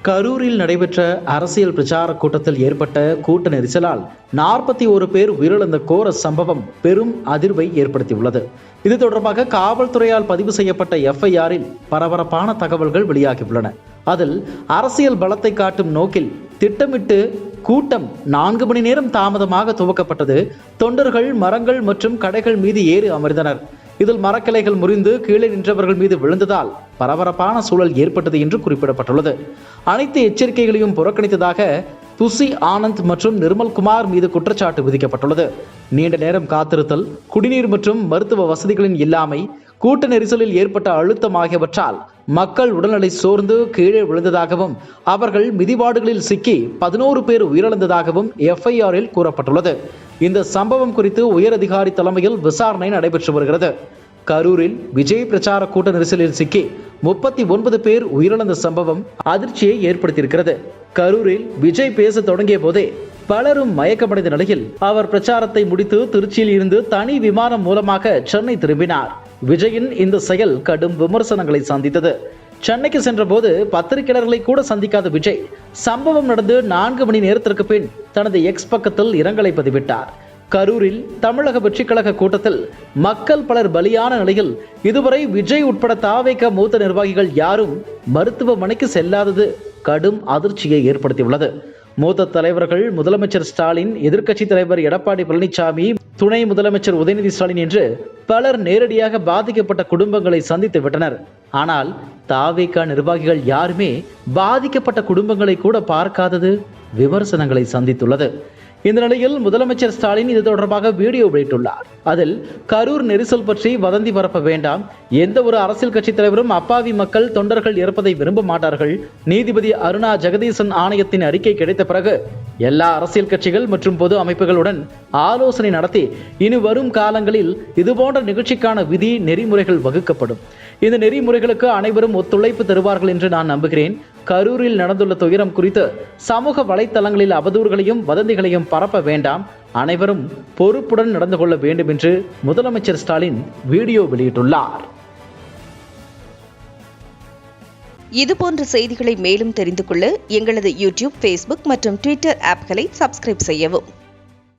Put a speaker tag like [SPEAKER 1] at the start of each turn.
[SPEAKER 1] கரூரில் நடைபெற்ற அரசியல் பிரச்சார கூட்டத்தில் ஏற்பட்ட கூட்ட நெரிசலால் 41 பேர் உயிரிழந்த கோர சம்பவம் பெரும் அதிர்வை ஏற்படுத்தியுள்ளது. இது தொடர்பாக காவல்துறையால் பதிவு செய்யப்பட்ட FIRல் பரபரப்பான தகவல்கள் வெளியாகியுள்ளன. அதில் அரசியல் பலத்தை காட்டும் நோக்கில் திட்டமிட்டு கூட்டம் 4 மணி நேரம் தாமதமாக துவக்கப்பட்டது. தொண்டர்கள் மரங்கள் மற்றும் கடைகள் மீது ஏறி அமர்ந்தனர். இதில் மரக்கிளைகள் முறிந்து கீழே நின்றவர்கள் மீது விழுந்ததால் பரபரப்பான சூழல் ஏற்பட்டது என்று குறிப்பிடப்பட்டுள்ளது. அனைத்து எச்சரிக்கைகளையும் புறக்கணித்ததாக துசி ஆனந்த் மற்றும் நிர்மல்குமார் மீது குற்றச்சாட்டு விதிக்கப்பட்டுள்ளது. நீண்ட நேரம் காத்திருத்தல், குடிநீர் மற்றும் மருத்துவ வசதிகளின் இல்லாமை, கூட்ட நெரிசலில் ஏற்பட்ட அழுத்தம் ஆகியவற்றால் மக்கள் உடல்நிலை சோர்ந்து கீழே விழுந்ததாகவும் அவர்கள் மிதிவாடுகளில் சிக்கி 11 பேர் உயிரிழந்ததாகவும் FIRல் கூறப்பட்டுள்ளது. இந்த சம்பவம் குறித்து உயரதிகாரி தலைமையில் விசாரணை நடைபெற்று வருகிறது. கரூரில் விஜய் பிரச்சார கூட்ட நெரிசலில் சிக்கி 39 பேர் உயிரிழந்த சம்பவம் அதிர்ச்சியை ஏற்படுத்தியிருக்கிறது. கரூரில் விஜய் பேச தொடங்கிய போதே பலரும் மயக்கமடைந்த நிலையில் அவர் பிரச்சாரத்தை முடித்து திருச்சியில் இருந்து தனி விமானம் மூலமாக சென்னை திரும்பினார். விஜயின் இந்த செயல் கடும் விமர்சனங்களை சந்தித்தது. சென்னைக்கு சென்ற போது பத்திரிகையாளர்களை கூட சந்திக்காத விஜய் சம்பவம் நடந்து 4 மணி நேரத்திற்கு பின் தனது எக்ஸ் பக்கத்தில் இரங்கலை பதிவிட்டார். கரூரில் தமிழக வெற்றிக் கழக கூட்டத்தில் மக்கள் பலர் பலியான நிலையில் இதுவரை விஜய் உட்பட தாவேக மூத்த நிர்வாகிகள் யாரும் மருத்துவமனைக்கு செல்லாதது கடும் அதிர்ச்சியை ஏற்படுத்தியுள்ளது. மூத்த தலைவர்கள் முதலமைச்சர் ஸ்டாலின், எதிர்க்கட்சித் தலைவர் எடப்பாடி பழனிசாமி, துணை முதலமைச்சர் உதயநிதி ஸ்டாலின் என்று பலர் நேரடியாக பாதிக்கப்பட்ட குடும்பங்களை சந்தித்து விட்டனர். ஆனால் தாவேக நிர்வாகிகள் யாருமே பாதிக்கப்பட்ட குடும்பங்களை கூட பார்க்காதது விமர்சனங்களை சந்தித்துள்ளது. இந்த நிலையில் முதலமைச்சர் ஸ்டாலின் இது தொடர்பாக வீடியோ வெளியிட்டுள்ளார். அதில் கரூர் நெரிசல் பற்றி வதந்தி பரப்ப வேண்டாம், எந்த ஒரு அரசியல் கட்சி தலைவரும் அப்பாவி மக்கள் தொண்டர்கள் இறப்பதை விரும்ப மாட்டார்கள். நீதிபதி அருணா ஜெகதீசன் ஆணையத்தின் அறிக்கை கிடைத்த பிறகு எல்லா அரசியல் கட்சிகள் மற்றும் பொது அமைப்புகளுடன் ஆலோசனை நடத்தி இனி வரும் காலங்களில் இதுபோன்ற நிகழ்ச்சிக்கான விதி நெறிமுறைகள் வகுக்கப்படும். இந்த நெறிமுறைகளுக்கு அனைவரும் ஒத்துழைப்பு தருவார்கள் என்று நான் நம்புகிறேன். கரூரில் நடந்துள்ள துயரம் குறித்து சமூக வலைத்தளங்களில் அவதூறுகளையும் வதந்திகளையும் பரப்ப வேண்டாம், அனைவரும் பொறுப்புடன் நடந்து கொள்ள வேண்டும் என்று முதலமைச்சர் ஸ்டாலின் வீடியோ வெளியிட்டுள்ளார்.
[SPEAKER 2] இதுபோன்ற செய்திகளை மேலும் தெரிந்து கொள்ள எங்களது YouTube, Facebook மற்றும் Twitter ஆப்களை சப்ஸ்கிரைப் செய்யவும்.